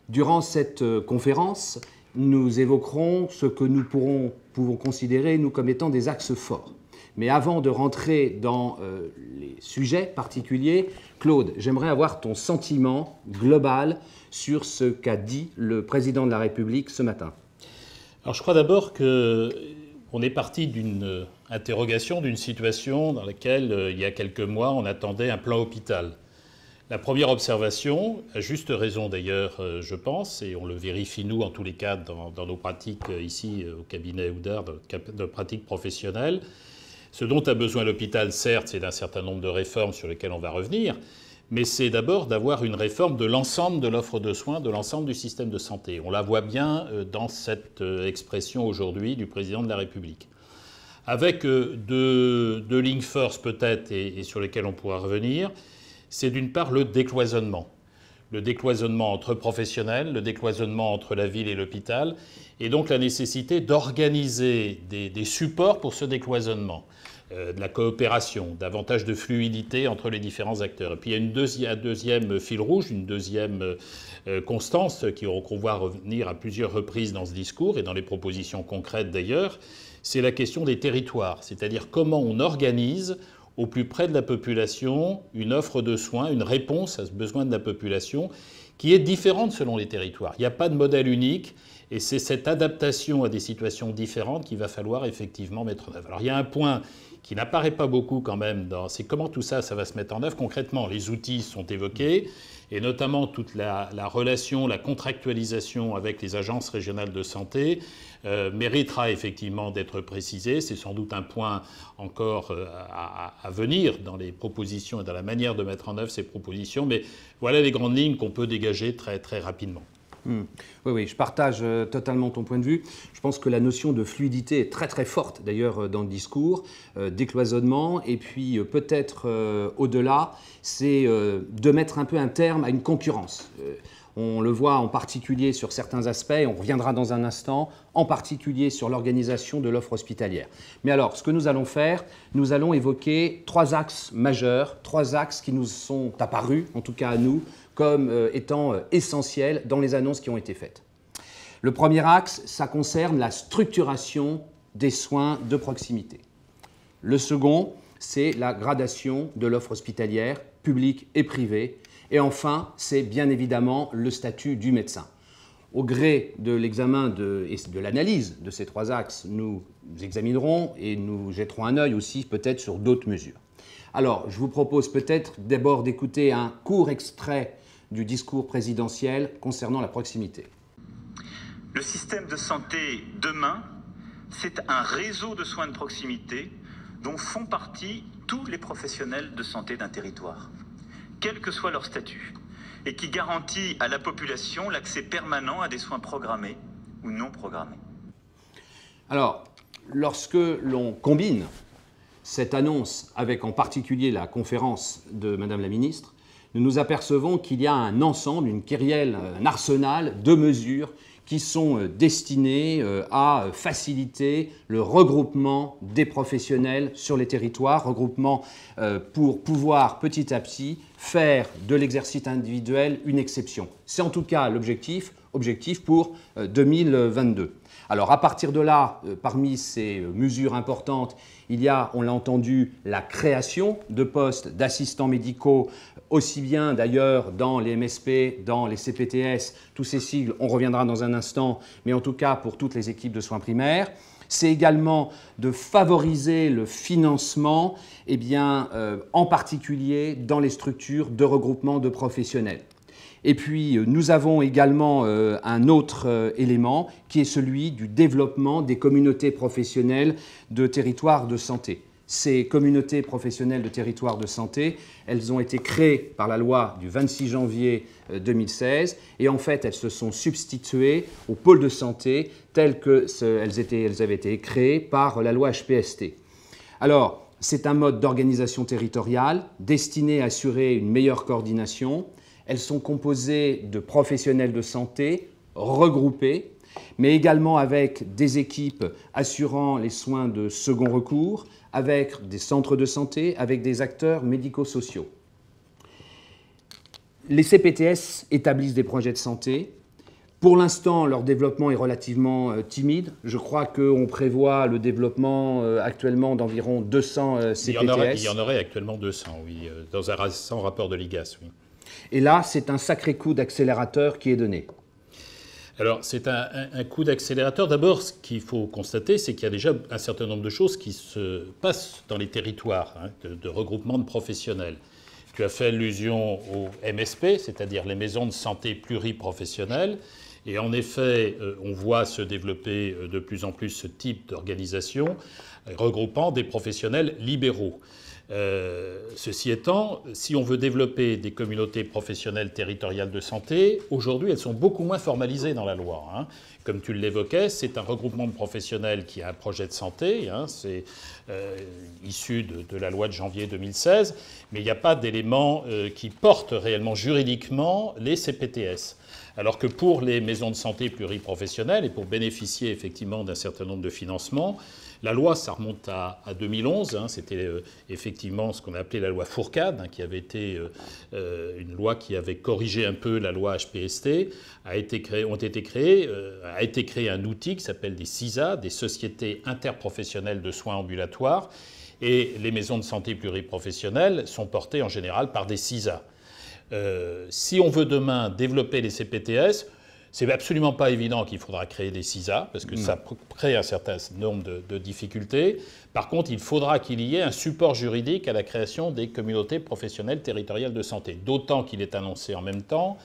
Durant cette conférence, nous évoquerons ce que nous pouvons considérer, nous, comme étant des axes forts. Mais avant de rentrer dans les sujets particuliers, Claude, j'aimerais avoir ton sentiment global sur ce qu'a dit le président de la République ce matin. Alors je crois d'abord qu'on est parti d'une interrogation, d'une situation dans laquelle, il y a quelques mois, on attendait un plan hôpital. La première observation, à juste raison d'ailleurs, je pense, et on le vérifie nous en tous les cas dans nos pratiques ici au cabinet Oudard, de pratiques professionnelles, ce dont a besoin l'hôpital, certes, c'est d'un certain nombre de réformes sur lesquelles on va revenir, mais c'est d'abord d'avoir une réforme de l'ensemble de l'offre de soins, de l'ensemble du système de santé. On la voit bien dans cette expression aujourd'hui du président de la République. Avec deux lignes force peut-être et sur lesquelles on pourra revenir, c'est d'une part le décloisonnement. Le décloisonnement entre professionnels, le décloisonnement entre la ville et l'hôpital, et donc la nécessité d'organiser des supports pour ce décloisonnement, de la coopération, davantage de fluidité entre les différents acteurs. Et puis il y a un deuxième fil rouge, une deuxième constance qu'on voit revenir à plusieurs reprises dans ce discours et dans les propositions concrètes d'ailleurs, c'est la question des territoires, c'est-à-dire comment on organise au plus près de la population une offre de soins, une réponse à ce besoin de la population qui est différente selon les territoires. Il n'y a pas de modèle unique et c'est cette adaptation à des situations différentes qu'il va falloir effectivement mettre en œuvre. Alors il y a un point qui n'apparaît pas beaucoup quand même, c'est comment tout ça va se mettre en œuvre concrètement. Les outils sont évoqués et notamment toute la relation, la contractualisation avec les agences régionales de santé méritera effectivement d'être précisée. C'est sans doute un point encore à venir dans les propositions et dans la manière de mettre en œuvre ces propositions, mais voilà les grandes lignes qu'on peut dégager très, très rapidement. Oui, je partage totalement ton point de vue. Je pense que la notion de fluidité est très très forte d'ailleurs dans le discours, décloisonnement, et puis peut-être au-delà, c'est de mettre un peu un terme à une concurrence. On le voit en particulier sur certains aspects, on reviendra dans un instant, en particulier sur l'organisation de l'offre hospitalière. Mais alors, ce que nous allons faire, nous allons évoquer trois axes majeurs, trois axes qui nous sont apparus, en tout cas à nous, comme étant essentiels dans les annonces qui ont été faites. Le premier axe, ça concerne la structuration des soins de proximité. Le second, c'est la gradation de l'offre hospitalière, publique et privée. Et enfin, c'est bien évidemment le statut du médecin. Au gré de l'examen et de l'analyse de ces trois axes, nous examinerons et nous jetterons un œil aussi peut-être sur d'autres mesures. Alors, je vous propose peut-être d'abord d'écouter un court extrait du discours présidentiel concernant la proximité. Le système de santé demain, c'est un réseau de soins de proximité dont font partie tous les professionnels de santé d'un territoire, quel que soit leur statut, et qui garantit à la population l'accès permanent à des soins programmés ou non programmés. Alors, lorsque l'on combine cette annonce avec en particulier la conférence de Madame la Ministre, nous nous apercevons qu'il y a un ensemble, une kyrielle, un arsenal de mesures qui sont destinées à faciliter le regroupement des professionnels sur les territoires, regroupement pour pouvoir petit à petit faire de l'exercice individuel une exception. C'est en tout cas l'objectif pour 2022. Alors à partir de là, parmi ces mesures importantes, il y a, on l'a entendu, la création de postes d'assistants médicaux, aussi bien d'ailleurs dans les MSP, dans les CPTS, tous ces sigles, on reviendra dans un instant, mais en tout cas pour toutes les équipes de soins primaires. C'est également de favoriser le financement, en particulier dans les structures de regroupement de professionnels. Et puis, nous avons également un autre élément qui est celui du développement des communautés professionnelles de territoires de santé. Ces communautés professionnelles de territoires de santé, elles ont été créées par la loi du 26 janvier 2016 et en fait, elles se sont substituées aux pôles de santé telles qu'elles avaient été créées par la loi HPST. Alors, c'est un mode d'organisation territoriale destiné à assurer une meilleure coordination. Elles sont composées de professionnels de santé regroupés, mais également avec des équipes assurant les soins de second recours, avec des centres de santé, avec des acteurs médico-sociaux. Les CPTS établissent des projets de santé. Pour l'instant, leur développement est relativement timide. Je crois qu'on prévoit le développement actuellement d'environ 200 CPTS. Il y en aurait actuellement 200, oui, dans un récent rapport de l'IGAS, oui. Et là, c'est un sacré coup d'accélérateur qui est donné. Alors, c'est un coup d'accélérateur. D'abord, ce qu'il faut constater, c'est qu'il y a déjà un certain nombre de choses qui se passent dans les territoires de regroupement de professionnels. Tu as fait allusion aux MSP, c'est-à-dire les maisons de santé pluriprofessionnelles. Et en effet, on voit se développer de plus en plus ce type d'organisation regroupant des professionnels libéraux. Ceci étant, si on veut développer des communautés professionnelles territoriales de santé, aujourd'hui elles sont beaucoup moins formalisées dans la loi. Comme tu l'évoquais, c'est un regroupement de professionnels qui a un projet de santé, c'est issu de la loi de janvier 2016, mais il n'y a pas d'éléments qui portent réellement juridiquement les CPTS. Alors que pour les maisons de santé pluriprofessionnelles et pour bénéficier effectivement d'un certain nombre de financements, la loi, ça remonte à 2011, c'était effectivement ce qu'on a appelé la loi Fourcade, qui avait été une loi qui avait corrigé un peu la loi HPST, a été créé un outil qui s'appelle des SISA, des sociétés interprofessionnelles de soins ambulatoires, et les maisons de santé pluriprofessionnelles sont portées en général par des SISA. Si on veut demain développer les CPTS, c'est absolument pas évident qu'il faudra créer des SISA, parce que ça crée un certain nombre de difficultés. Par contre, il faudra qu'il y ait un support juridique à la création des communautés professionnelles territoriales de santé. D'autant qu'il est annoncé en même temps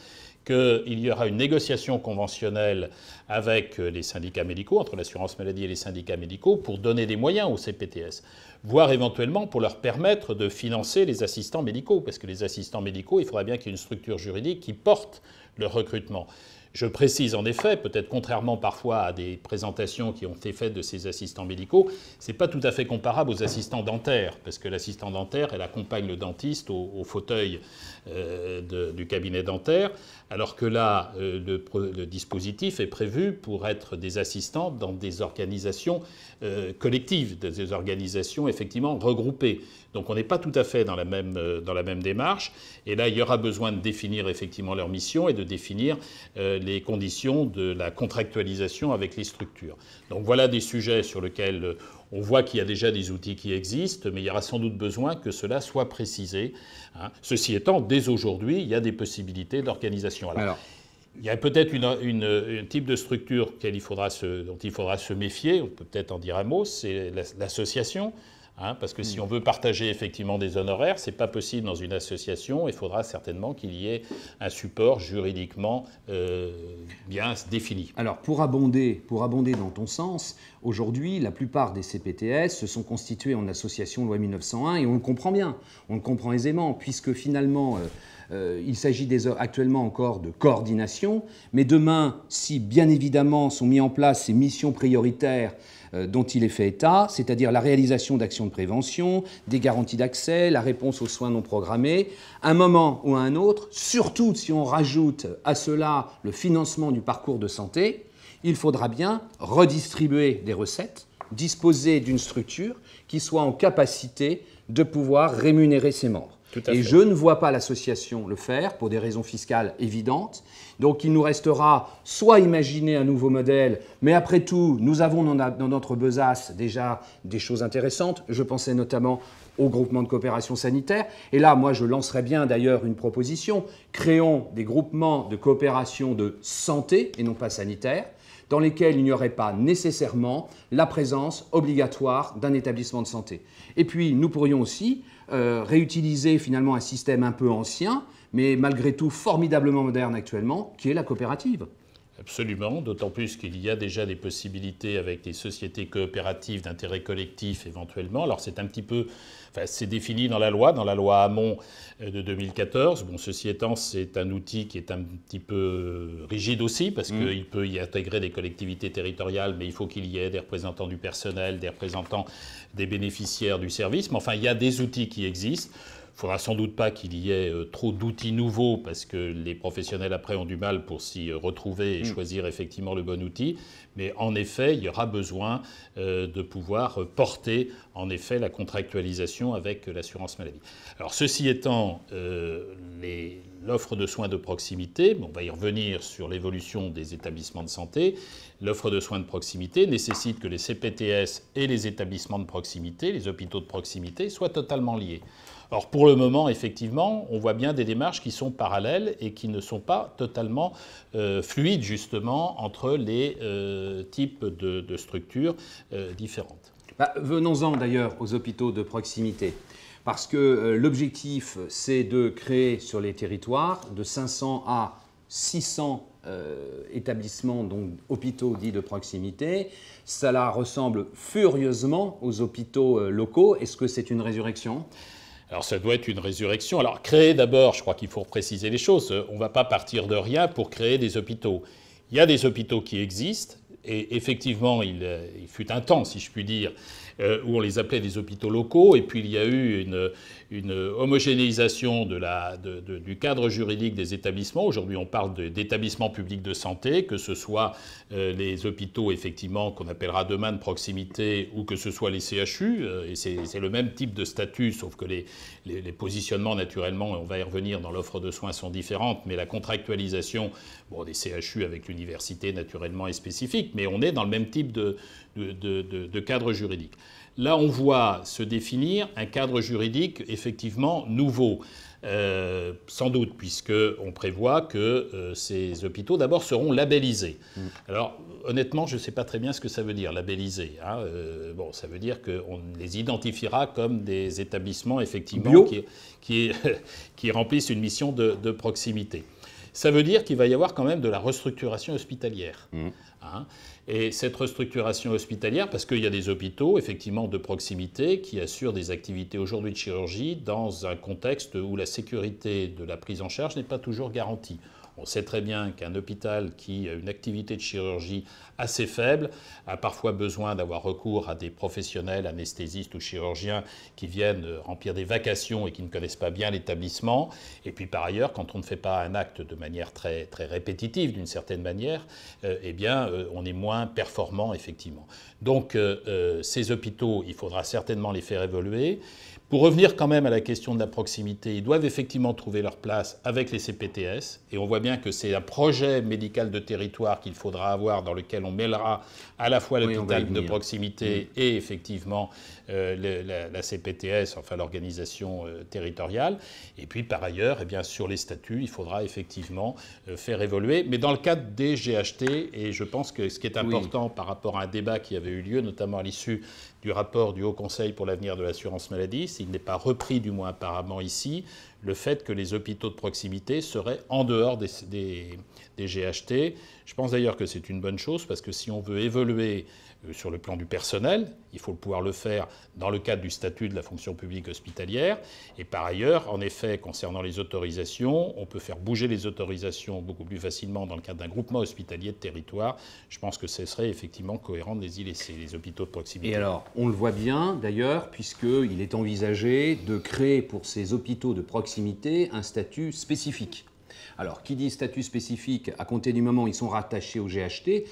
qu'il y aura une négociation conventionnelle avec les syndicats médicaux, entre l'assurance maladie et les syndicats médicaux, pour donner des moyens aux CPTS, voire éventuellement pour leur permettre de financer les assistants médicaux, parce que les assistants médicaux, il faudra bien qu'il y ait une structure juridique qui porte le recrutement. Je précise en effet, peut-être contrairement parfois à des présentations qui ont été faites de ces assistants médicaux, ce n'est pas tout à fait comparable aux assistants dentaires, parce que l'assistant dentaire, elle accompagne le dentiste au fauteuil du cabinet dentaire, alors que là, le dispositif est prévu pour être des assistants dans des organisations collectives, des organisations effectivement regroupées. Donc on n'est pas tout à fait dans la même démarche. Et là, il y aura besoin de définir effectivement leur mission et de définir les conditions de la contractualisation avec les structures. Donc voilà des sujets sur lesquels on voit qu'il y a déjà des outils qui existent, mais il y aura sans doute besoin que cela soit précisé. Ceci étant, dès aujourd'hui, il y a des possibilités d'organisation. Alors, il y a peut-être un type de structure dont il faudra se méfier, on peut peut-être en dire un mot, c'est l'association. Parce que si on veut partager effectivement des honoraires, ce n'est pas possible dans une association. Il faudra certainement qu'il y ait un support juridiquement bien défini. Alors, pour abonder dans ton sens, aujourd'hui, la plupart des CPTS se sont constitués en association loi 1901 et on le comprend bien, on le comprend aisément, puisque finalement, il s'agit actuellement encore de coordination, mais demain, si bien évidemment sont mis en place ces missions prioritaires dont il est fait état, c'est-à-dire la réalisation d'actions de prévention, des garanties d'accès, la réponse aux soins non programmés, à un moment ou à un autre, surtout si on rajoute à cela le financement du parcours de santé, il faudra bien redistribuer des recettes, disposer d'une structure qui soit en capacité de pouvoir rémunérer ses membres. Et je ne vois pas l'association le faire pour des raisons fiscales évidentes. Donc il nous restera soit imaginer un nouveau modèle, mais après tout, nous avons dans notre besace déjà des choses intéressantes. Je pensais notamment au groupement de coopération sanitaire. Et là, moi, je lancerais bien d'ailleurs une proposition. Créons des groupements de coopération de santé et non pas sanitaire, dans lesquels il n'y aurait pas nécessairement la présence obligatoire d'un établissement de santé. Et puis, nous pourrions aussi réutiliser finalement un système un peu ancien, mais malgré tout formidablement moderne actuellement, qui est la coopérative. Absolument, d'autant plus qu'il y a déjà des possibilités avec des sociétés coopératives d'intérêt collectif éventuellement. Alors c'est un petit peu, c'est défini dans la loi Hamon de 2014. Bon, ceci étant, c'est un outil qui est un petit peu rigide aussi, parce qu'il peut y intégrer des collectivités territoriales, mais il faut qu'il y ait des représentants du personnel, des représentants des bénéficiaires du service. Mais enfin, il y a des outils qui existent. Il ne faudra sans doute pas qu'il y ait trop d'outils nouveaux, parce que les professionnels après ont du mal pour s'y retrouver et choisir effectivement le bon outil. Mais en effet, il y aura besoin de pouvoir porter en effet la contractualisation avec l'assurance maladie. Alors ceci étant, l'offre de soins de proximité, on va y revenir sur l'évolution des établissements de santé, l'offre de soins de proximité nécessite que les CPTS et les établissements de proximité, les hôpitaux de proximité, soient totalement liés. Or, pour le moment, effectivement, on voit bien des démarches qui sont parallèles et qui ne sont pas totalement fluides, justement, entre les types de structures différentes. Venons-en d'ailleurs aux hôpitaux de proximité. Parce que l'objectif, c'est de créer sur les territoires de 500 à 600 établissements, donc hôpitaux dits de proximité. Cela ressemble furieusement aux hôpitaux locaux. Est-ce que c'est une résurrection ? Alors ça doit être une résurrection. Alors créer d'abord, je crois qu'il faut préciser les choses. On ne va pas partir de rien pour créer des hôpitaux. Il y a des hôpitaux qui existent. Et effectivement, il fut un temps, si je puis dire, où on les appelait des hôpitaux locaux. Et puis il y a eu une homogénéisation du cadre juridique des établissements. Aujourd'hui, on parle d'établissements publics de santé, que ce soit les hôpitaux, effectivement, qu'on appellera demain de proximité, ou que ce soit les CHU. Et c'est le même type de statut, sauf que les positionnements, naturellement, et on va y revenir, dans l'offre de soins sont différentes, mais la contractualisation des CHU avec l'université, naturellement, est spécifique. Mais on est dans le même type de cadre juridique. Là, on voit se définir un cadre juridique effectivement nouveau, sans doute, puisqu'on prévoit que ces hôpitaux, d'abord, seront labellisés. Alors, honnêtement, je ne sais pas très bien ce que ça veut dire, labelliser. Hein. Ça veut dire qu'on les identifiera comme des établissements, effectivement, qui remplissent une mission de proximité. Ça veut dire qu'il va y avoir quand même de la restructuration hospitalière. Hein. Et cette restructuration hospitalière, parce qu'il y a des hôpitaux, effectivement, de proximité qui assurent des activités aujourd'hui de chirurgie dans un contexte où la sécurité de la prise en charge n'est pas toujours garantie. On sait très bien qu'un hôpital qui a une activité de chirurgie assez faible a parfois besoin d'avoir recours à des professionnels, anesthésistes ou chirurgiens qui viennent remplir des vacations et qui ne connaissent pas bien l'établissement. Et puis par ailleurs, quand on ne fait pas un acte de manière très, très répétitive, d'une certaine manière, on est moins performant, effectivement. Donc ces hôpitaux, il faudra certainement les faire évoluer. Pour revenir quand même à la question de la proximité, ils doivent effectivement trouver leur place avec les CPTS. Et on voit bien que c'est un projet médical de territoire qu'il faudra avoir, dans lequel on mêlera à la fois l'hôpital de proximité et effectivement la CPTS, enfin l'organisation territoriale. Et puis par ailleurs, sur les statuts, il faudra effectivement faire évoluer. Mais dans le cadre des GHT, et je pense que ce qui est important par rapport à un débat qui avait eu lieu, notamment à l'issue du rapport du Haut Conseil pour l'avenir de l'assurance maladie, s'il n'est pas repris, du moins apparemment ici, le fait que les hôpitaux de proximité seraient en dehors des GHT. Je pense d'ailleurs que c'est une bonne chose, parce que si on veut évoluer sur le plan du personnel, il faut pouvoir le faire dans le cadre du statut de la fonction publique hospitalière. Et par ailleurs, en effet, concernant les autorisations, on peut faire bouger les autorisations beaucoup plus facilement dans le cadre d'un groupement hospitalier de territoire. Je pense que ce serait effectivement cohérent de les y laisser, les hôpitaux de proximité. Et alors, on le voit bien d'ailleurs, puisqu'il est envisagé de créer pour ces hôpitaux de proximité un statut spécifique. Alors, qui dit statut spécifique, à compter du moment où ils sont rattachés au GHT,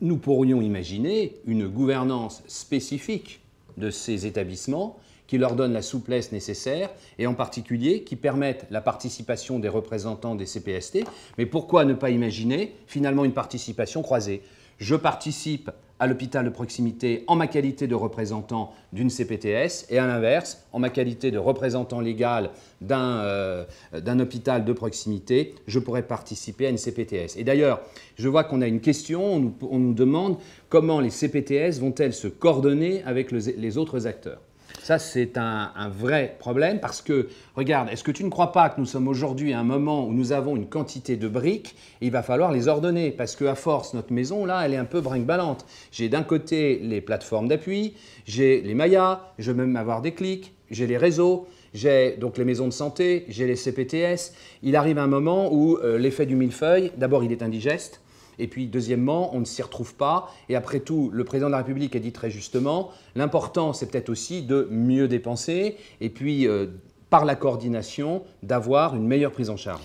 nous pourrions imaginer une gouvernance spécifique de ces établissements qui leur donne la souplesse nécessaire et en particulier qui permettent la participation des représentants des CPST. Mais pourquoi ne pas imaginer finalement une participation croisée ? Je participe à l'hôpital de proximité en ma qualité de représentant d'une CPTS et à l'inverse, en ma qualité de représentant légal d'un hôpital de proximité, je pourrais participer à une CPTS. Et d'ailleurs, je vois qu'on a une question, on nous demande comment les CPTS vont-elles se coordonner avec les autres acteurs. Ça, c'est un vrai problème parce que, regarde, est-ce que tu ne crois pas que nous sommes aujourd'hui à un moment où nous avons une quantité de briques et il va falloir les ordonner parce qu'à force, notre maison, là, elle est un peu brinque-ballante. J'ai d'un côté les plateformes d'appui, j'ai les Maya, je veux même avoir des clics, j'ai les réseaux, j'ai donc les maisons de santé, j'ai les CPTS. Il arrive un moment où l'effet du millefeuille, d'abord, il est indigeste. Et puis, deuxièmement, on ne s'y retrouve pas. Et après tout, le président de la République a dit très justement, l'important, c'est peut-être aussi de mieux dépenser et puis, par la coordination, d'avoir une meilleure prise en charge.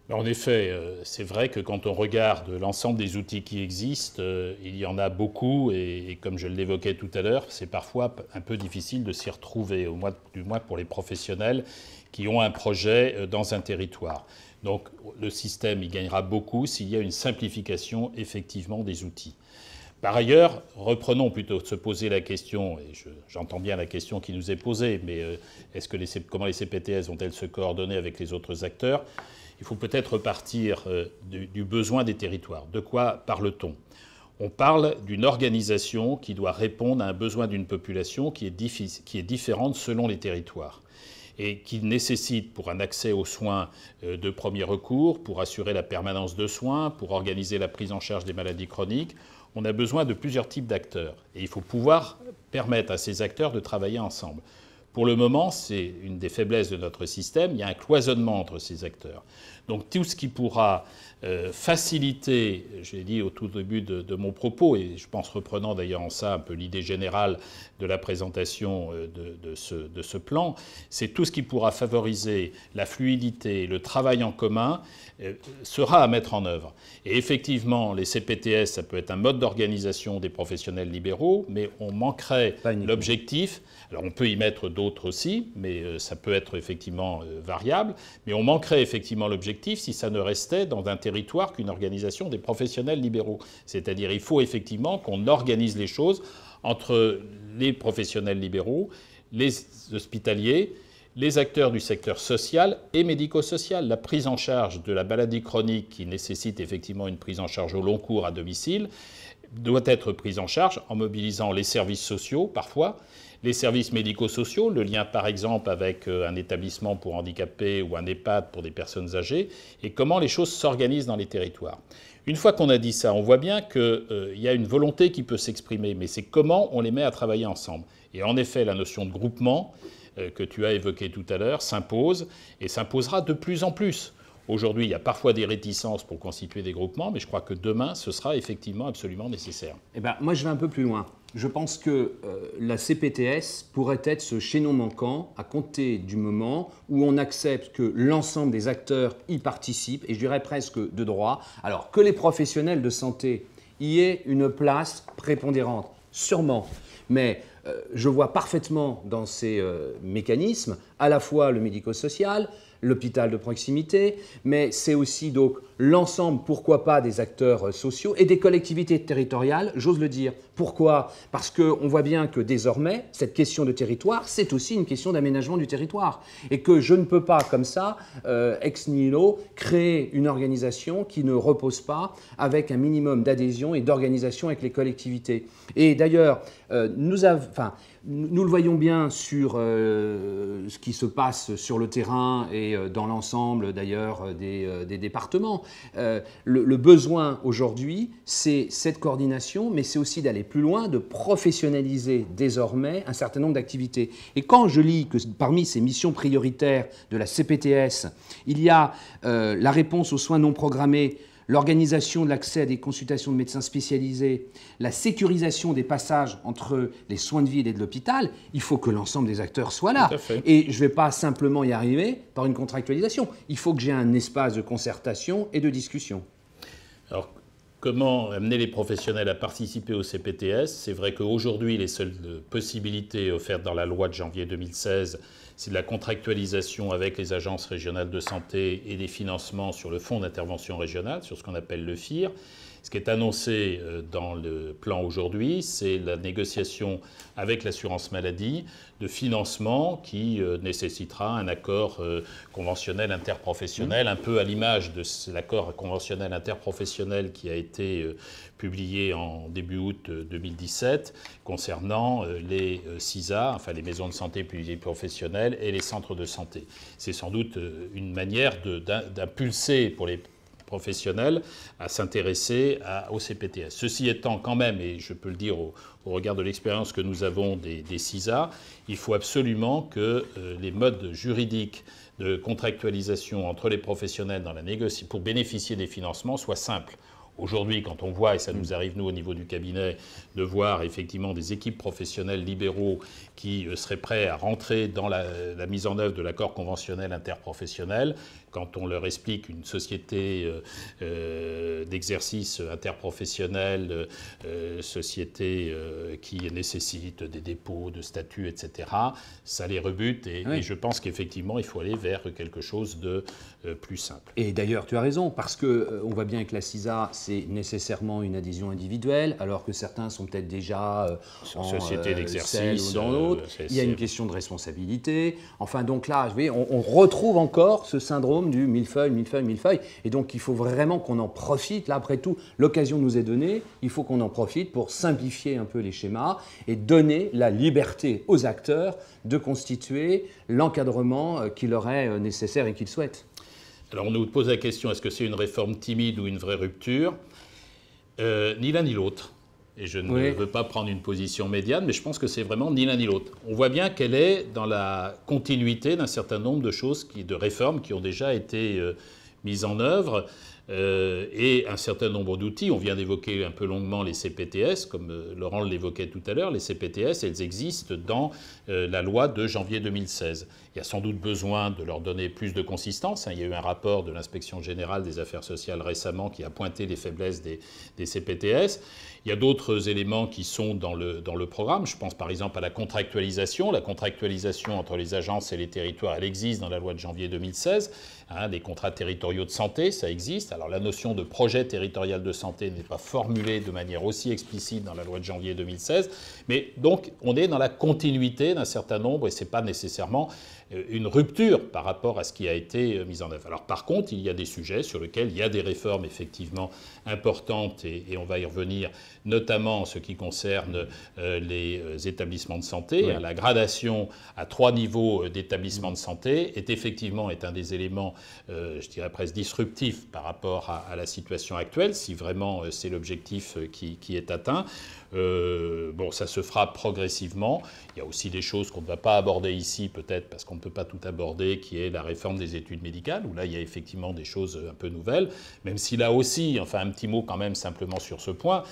En effet, c'est vrai que quand on regarde l'ensemble des outils qui existent, il y en a beaucoup et comme je l'évoquais tout à l'heure, c'est parfois un peu difficile de s'y retrouver, du moins pour les professionnels qui ont un projet dans un territoire. Donc le système y gagnera beaucoup s'il y a une simplification effectivement des outils. Par ailleurs, reprenons plutôt de se poser la question, et j'entends bien la question qui nous est posée, mais comment les CPTS vont-elles se coordonner avec les autres acteurs? Il faut peut-être repartir du besoin des territoires. De quoi parle-t-on? On parle d'une organisation qui doit répondre à un besoin d'une population qui est différente selon les territoires et qui nécessite, pour un accès aux soins de premier recours, pour assurer la permanence de soins, pour organiser la prise en charge des maladies chroniques, on a besoin de plusieurs types d'acteurs. Et il faut pouvoir permettre à ces acteurs de travailler ensemble. Pour le moment, c'est une des faiblesses de notre système, il y a un cloisonnement entre ces acteurs. Donc tout ce qui pourra faciliter, j'ai dit au tout début de mon propos, et je pense reprenant d'ailleurs en ça un peu l'idée générale de la présentation de ce plan, c'est tout ce qui pourra favoriser la fluidité, le travail en commun, sera à mettre en œuvre. Et effectivement, les CPTS, ça peut être un mode d'organisation des professionnels libéraux, mais on manquerait l'objectif. Alors on peut y mettre d'autres aussi, mais ça peut être effectivement variable, mais on manquerait effectivement l'objectif si ça ne restait dans un territoire qu'une organisation des professionnels libéraux. C'est-à-dire il faut effectivement qu'on organise les choses entre les professionnels libéraux, les hospitaliers, les acteurs du secteur social et médico-social. La prise en charge de la maladie chronique qui nécessite effectivement une prise en charge au long cours à domicile doit être prise en charge en mobilisant les services sociaux parfois, les services médico-sociaux, le lien par exemple avec un établissement pour handicapés ou un EHPAD pour des personnes âgées, et comment les choses s'organisent dans les territoires. Une fois qu'on a dit ça, on voit bien qu'il y a une volonté qui peut s'exprimer, mais c'est comment on les met à travailler ensemble. Et en effet, la notion de groupement que tu as évoquée tout à l'heure s'impose et s'imposera de plus en plus. Aujourd'hui, il y a parfois des réticences pour constituer des groupements, mais je crois que demain, ce sera effectivement absolument nécessaire. Eh ben, moi, je vais un peu plus loin. Je pense que la CPTS pourrait être ce chaînon manquant à compter du moment où on accepte que l'ensemble des acteurs y participent, et je dirais presque de droit, alors que les professionnels de santé y aient une place prépondérante, sûrement. Mais je vois parfaitement dans ces mécanismes à la fois le médico-social, l'hôpital de proximité, mais c'est aussi donc l'ensemble, pourquoi pas, des acteurs sociaux et des collectivités territoriales, j'ose le dire. Pourquoi? Parce qu'on voit bien que désormais, cette question de territoire, c'est aussi une question d'aménagement du territoire. Et que je ne peux pas, comme ça, ex nihilo, créer une organisation qui ne repose pas avec un minimum d'adhésion et d'organisation avec les collectivités. Et d'ailleurs, nous le voyons bien sur ce qui se passe sur le terrain et dans l'ensemble d'ailleurs des départements. Le besoin aujourd'hui, c'est cette coordination, mais c'est aussi d'aller plus loin, de professionnaliser désormais un certain nombre d'activités. Et quand je lis que parmi ces missions prioritaires de la CPTS, il y a la réponse aux soins non programmés, l'organisation de l'accès à des consultations de médecins spécialisés, la sécurisation des passages entre les soins de ville et de l'hôpital, il faut que l'ensemble des acteurs soient là. Et je ne vais pas simplement y arriver par une contractualisation. Il faut que j'ai un espace de concertation et de discussion. Alors, comment amener les professionnels à participer au CPTS? C'est vrai qu'aujourd'hui, les seules possibilités offertes dans la loi de janvier 2016, c'est de la contractualisation avec les agences régionales de santé et des financements sur le fonds d'intervention régionale, sur ce qu'on appelle le FIR. Ce qui est annoncé dans le plan aujourd'hui, c'est la négociation avec l'assurance maladie de financement qui nécessitera un accord conventionnel interprofessionnel, un peu à l'image de l'accord conventionnel interprofessionnel qui a été publié en début août 2017 concernant les CISA, enfin les maisons de santé pluriprofessionnelles et les centres de santé. C'est sans doute une manière d'impulser pour les professionnels à s'intéresser au CPTS. Ceci étant quand même, et je peux le dire au regard de l'expérience que nous avons des CISA, il faut absolument que les modes juridiques de contractualisation entre les professionnels dans la négociation pour bénéficier des financements soient simples. aujourd'hui, quand on voit, et ça nous arrive nous au niveau du cabinet, de voir effectivement des équipes professionnelles libéraux qui seraient prêts à rentrer dans la mise en œuvre de l'accord conventionnel interprofessionnel, quand on leur explique une société d'exercice interprofessionnel, société qui nécessite des dépôts de statuts, etc., ça les rebute et je pense qu'effectivement, il faut aller vers quelque chose de plus simple. Et d'ailleurs, tu as raison, parce qu'on voit bien que la CISA, c'est nécessairement une adhésion individuelle, alors que certains sont peut-être déjà en société d'exercice ou dans l'autre. Il y a une question de responsabilité. Enfin, donc là, on retrouve encore ce syndrome du millefeuille, millefeuille, millefeuille. Et donc, il faut vraiment qu'on en profite. Là, après tout, l'occasion nous est donnée. Il faut qu'on en profite pour simplifier un peu les schémas et donner la liberté aux acteurs de constituer l'encadrement qui leur est nécessaire et qu'ils souhaitent. Alors, on nous pose la question, est-ce que c'est une réforme timide ou une vraie rupture ? Ni l'un ni l'autre. Et je ne veux pas prendre une position médiane, mais je pense que c'est vraiment ni l'un ni l'autre. On voit bien qu'elle est dans la continuité d'un certain nombre de choses, de réformes qui ont déjà été mises en œuvre et un certain nombre d'outils. On vient d'évoquer un peu longuement les CPTS, comme Laurent l'évoquait tout à l'heure. Les CPTS, elles existent dans la loi de janvier 2016. Il y a sans doute besoin de leur donner plus de consistance. Il y a eu un rapport de l'Inspection générale des affaires sociales récemment qui a pointé les faiblesses des CPTS. Il y a d'autres éléments qui sont dans le programme. Je pense par exemple à la contractualisation. La contractualisation entre les agences et les territoires, elle existe dans la loi de janvier 2016. Des contrats territoriaux de santé, ça existe. Alors la notion de projet territorial de santé n'est pas formulée de manière aussi explicite dans la loi de janvier 2016. Mais donc on est dans la continuité d'un certain nombre, et ce n'est pas nécessairement une rupture par rapport à ce qui a été mis en œuvre. Alors par contre, il y a des sujets sur lesquels il y a des réformes effectivement importantes, et on va y revenir, notamment en ce qui concerne les établissements de santé. Oui. La gradation à 3 niveaux d'établissements de santé est un des éléments, je dirais presque disruptifs par rapport à la situation actuelle, si vraiment c'est l'objectif qui est atteint. Bon, ça se fera progressivement. Il y a aussi des choses qu'on ne va pas aborder ici, peut-être parce qu'on ne peut pas tout aborder, qui est la réforme des études médicales, où là, il y a effectivement des choses un peu nouvelles, même si là aussi, enfin un petit mot quand même simplement sur ce point,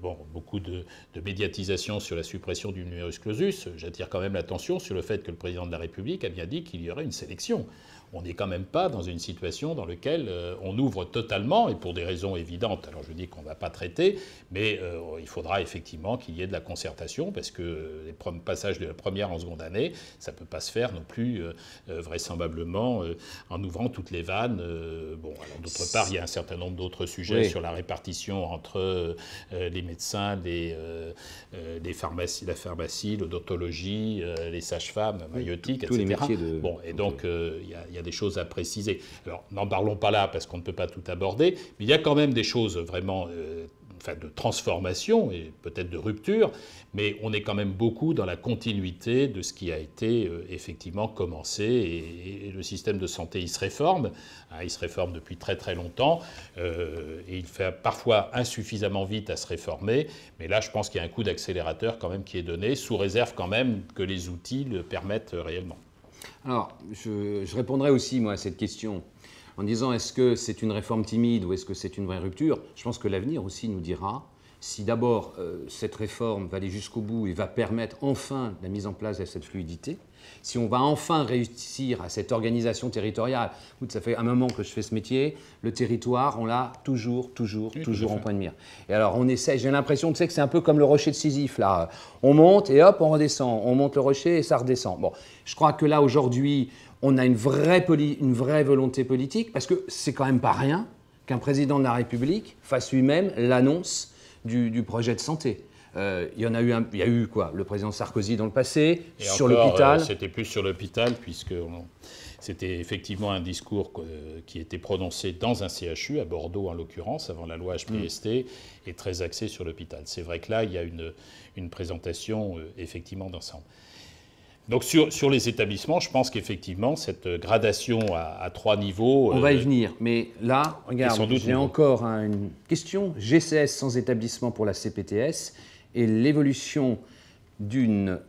bon, beaucoup de médiatisation sur la suppression du numerus clausus. J'attire quand même l'attention sur le fait que le président de la République a bien dit qu'il y aurait une sélection. On n'est quand même pas dans une situation dans laquelle on ouvre totalement, et pour des raisons évidentes. Alors je dis qu'on ne va pas traiter, mais il faudra effectivement qu'il y ait de la concertation, parce que les passages de la première en seconde année, ça ne peut pas se faire non plus vraisemblablement en ouvrant toutes les vannes. Bon, alors d'autre part, il y a un certain nombre d'autres sujets sur la répartition entre les médecins, les pharmacies, la pharmacie, l'odontologie, les sages-femmes, maïotiques, etc. Les métiers de... Bon, et donc il y a des choses à préciser. Alors, n'en parlons pas là parce qu'on ne peut pas tout aborder, mais il y a quand même des choses vraiment de transformation et peut-être de rupture, mais on est quand même beaucoup dans la continuité de ce qui a été effectivement commencé, et le système de santé, il se réforme. Il se réforme depuis très très longtemps, et il fait parfois insuffisamment vite à se réformer, mais là je pense qu'il y a un coup d'accélérateur quand même qui est donné, sous réserve quand même que les outils le permettent réellement. Alors, je répondrai aussi, moi, à cette question en disant est-ce que c'est une réforme timide ou est-ce que c'est une vraie rupture ? Je pense que l'avenir aussi nous dira si d'abord cette réforme va aller jusqu'au bout et va permettre enfin la mise en place de cette fluidité, si on va enfin réussir à cette organisation territoriale. Écoute, ça fait un moment que je fais ce métier, le territoire, on l'a toujours en point de mire. Et alors on essaie, j'ai l'impression, tu sais, que c'est un peu comme le rocher de Sisyphe, là. On monte et hop, on redescend. On monte le rocher et ça redescend. Bon, je crois que là, aujourd'hui, on a une vraie volonté politique, parce que c'est quand même pas rien qu'un président de la République fasse lui-même l'annonce du projet de santé. Il y a eu quoi, le président Sarkozy dans le passé, et sur encore, l'hôpital. C'était plus sur l'hôpital, puisque c'était effectivement un discours qui était prononcé dans un CHU, à Bordeaux en l'occurrence, avant la loi HPST, et très axé sur l'hôpital. C'est vrai que là, il y a une présentation effectivement d'ensemble. Donc sur les établissements, je pense qu'effectivement, cette gradation à 3 niveaux... On va y venir, mais là, regarde, j'ai encore une question. GCS sans établissement pour la CPTS et l'évolution d'une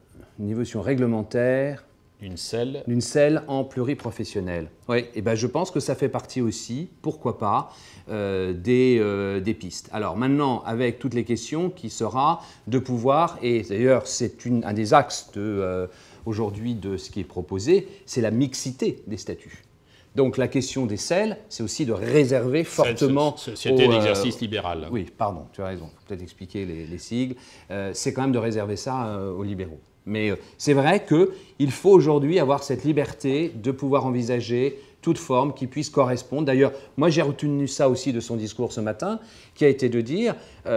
évolution réglementaire D'une selle. D'une selle en pluriprofessionnel. Oui, et ben je pense que ça fait partie aussi, pourquoi pas, des pistes. Alors maintenant, avec toutes les questions qui sera de pouvoir, et d'ailleurs c'est un des axes aujourd'hui de ce qui est proposé, c'est la mixité des statuts. Donc la question des selles, c'est aussi de réserver fortement... C'était l'exercice libéral. Oui, pardon, tu as raison, peut-être expliquer les sigles. C'est quand même de réserver ça aux libéraux. Mais c'est vrai qu'il faut aujourd'hui avoir cette liberté de pouvoir envisager toute forme qui puisse correspondre. D'ailleurs, moi j'ai retenu ça aussi de son discours ce matin, qui a été de dire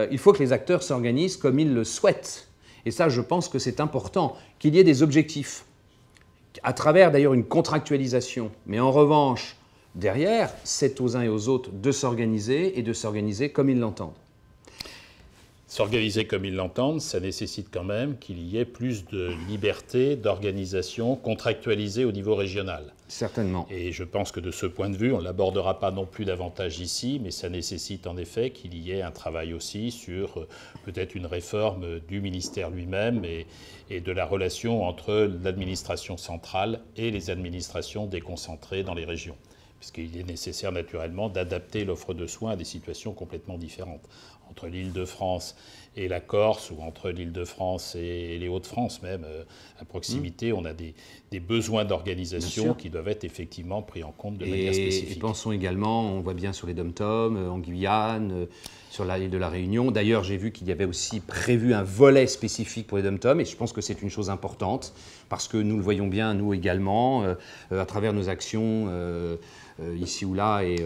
il faut que les acteurs s'organisent comme ils le souhaitent. Et ça, je pense que c'est important, qu'il y ait des objectifs, à travers d'ailleurs une contractualisation. Mais en revanche, derrière, c'est aux uns et aux autres de s'organiser et de s'organiser comme ils l'entendent. S'organiser comme ils l'entendent, ça nécessite quand même qu'il y ait plus de liberté d'organisation contractualisée au niveau régional. Certainement. Et je pense que de ce point de vue, on ne l'abordera pas non plus davantage ici, mais ça nécessite en effet qu'il y ait un travail aussi sur peut-être une réforme du ministère lui-même et de la relation entre l'administration centrale et les administrations déconcentrées dans les régions. Puisqu'il est nécessaire naturellement d'adapter l'offre de soins à des situations complètement différentes. Entre l'Île-de-France et la Corse, ou entre l'Île-de-France et les Hauts-de-France même, à proximité, on a des besoins d'organisation qui doivent être effectivement pris en compte de manière spécifique. Et pensons également, on voit bien sur les dom-toms, en Guyane, sur l'île de la Réunion. D'ailleurs, j'ai vu qu'il y avait aussi prévu un volet spécifique pour les dom-toms, et je pense que c'est une chose importante, parce que nous le voyons bien, nous également, à travers nos actions ici ou là et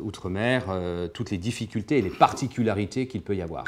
outre-mer, toutes les difficultés et les particularités qu'il peut y avoir.